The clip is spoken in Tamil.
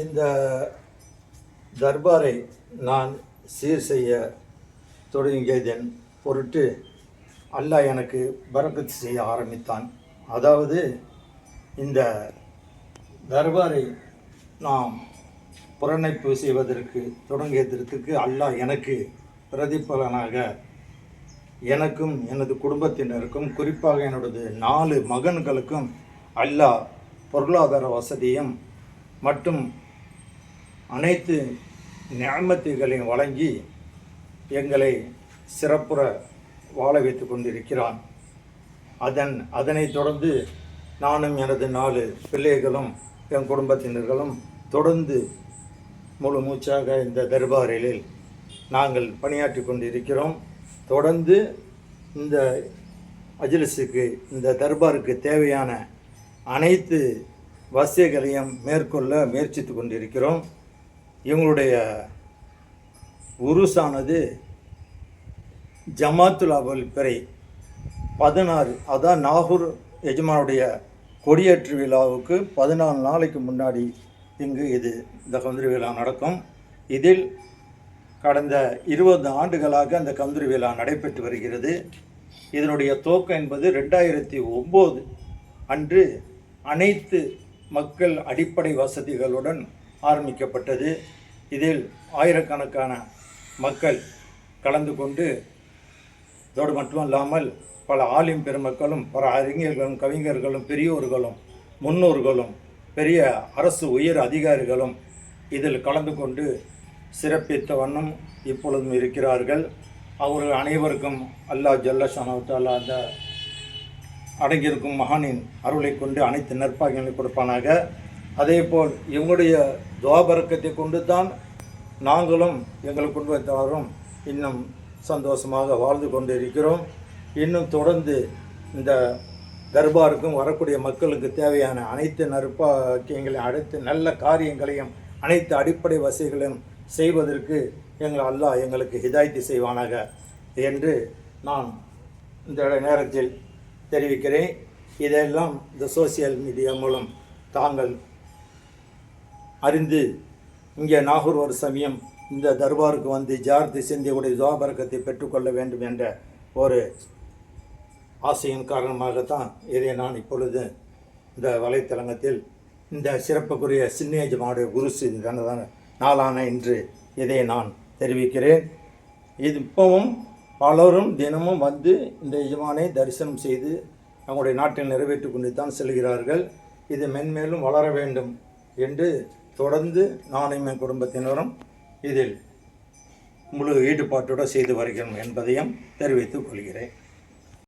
இந்த தர்பாரை நான் சீர் செய்ய தொடங்கியதன் பொருட்டு அல்லாஹ் எனக்கு பரக்கத் செய்ய ஆரம்பித்தான். அதாவது இந்த தர்பாரை நாம் புறணைப்பு செய்வதற்கு தொடங்கியதற்கு அல்லாஹ் எனக்கு பிரதிபலனாக எனக்கும் எனது குடும்பத்தினருக்கும் குறிப்பாக என்னுடைய 4 மகன்களுக்கும் அல்லாஹ் பொருளாதார வசதியும் மற்றும் அனைத்து நியமத்துகளையும் வழங்கி எங்களை சிறப்புற வாழ வைத்து கொண்டிருக்கிறான். அதனைத் தொடர்ந்து நானும் எனது 4 பிள்ளைகளும் என் குடும்பத்தினர்களும் தொடர்ந்து முழு மூச்சாக இந்த தர்பாரில் நாங்கள் பணியாற்றி கொண்டிருக்கிறோம். தொடர்ந்து இந்த அஜ்லிஸுக்கு இந்த தர்பாருக்கு தேவையான அனைத்து வசதிகளையும் மேற்கொள்ள முயற்சித்து கொண்டிருக்கிறோம். எங்களுடைய உருசானது ஜமாத்துல் அவ்வல் பிறை 16, அதான் நாகூர் எஜமானுடைய கொடியேற்று விழாவுக்கு 14 நாளைக்கு முன்னாடி இங்கு இந்த கந்தூரி விழா நடக்கும். இதில் கடந்த 20 ஆண்டுகளாக அந்த கந்தூரி விழா நடைபெற்று வருகிறது. இதனுடைய துவக்கம் என்பது 2009 அன்று அனைத்து மக்கள் அடிப்படை வசதிகளுடன் ஆரம்பிக்கப்பட்டது. இதில் ஆயிரக்கணக்கான மக்கள் கலந்து கொண்டு இதோடு மட்டுமல்லாமல் பல ஆலிம் பெருமக்களும் பல அறிஞர்களும் கவிஞர்களும் பெரியோர்களும் முன்னோர்களும் பெரிய அரசு உயர் அதிகாரிகளும் இதில் கலந்து கொண்டு சிறப்பித்த வண்ணம் இப்பொழுதும் இருக்கிறார்கள். அவர்கள் அனைவருக்கும் அல்லாஹ் ஜல்ல ஷானஹு தஆலா அந்த அடங்கியிருக்கும் மகானின் அருளை கொண்டு அனைத்து நற்பாகியங்களை கொடுப்பானாக. அதேபோல் இவங்களுடைய துஆபரக்கத்தை கொண்டு தான் நாங்களும் எங்கள் குடும்பத்தாரும் இன்னும் சந்தோஷமாக வாழ்ந்து கொண்டு இருக்கிறோம். இன்னும் தொடர்ந்து இந்த தர்பாருக்கும் வரக்கூடிய மக்களுக்கு தேவையான அனைத்து நற்பாக்கியங்களையும் அனைத்து நல்ல காரியங்களையும் அனைத்து அடிப்படை வசதிகளையும் செய்வதற்கு அல்லாஹ் எங்களுக்கு ஹிதாயத்து செய்வானாக என்று நான் இந்த நேரத்தில் தெரிவிக்கிறேன். இதெல்லாம் இந்த சோசியல் மீடியா மூலம் தாங்கள் அறிந்து இங்கே நாகூர் ஒரு சமயம் இந்த தர்பாருக்கு வந்து ஜார்த்தி சிந்தியுடைய துஆபரக்கத்தை பெற்றுக்கொள்ள வேண்டும் என்ற ஒரு ஆசையின் காரணமாகத்தான் இதை நான் இப்பொழுது இந்த வலைத்தளத்தில் இந்த சிறப்புக்குரிய சின்ன எஜமானுடைய குருசு நாளான இன்று இதை நான் தெரிவிக்கிறேன். இது இப்போவும் பலரும் தினமும் வந்து இந்த எஜமானை தரிசனம் செய்து நம்முடைய நாட்டில் நிறைவேற்றி கொண்டு தான் செல்கிறார்கள். இது மென்மேலும் வளர வேண்டும் என்று தொடர்ந்து நானும் என் குடும்பத்தினரும் இதில் முழு ஈடுபாட்டோடு செய்து வருகிறோம் என்பதையும் தெரிவித்துக் கொள்கிறேன்.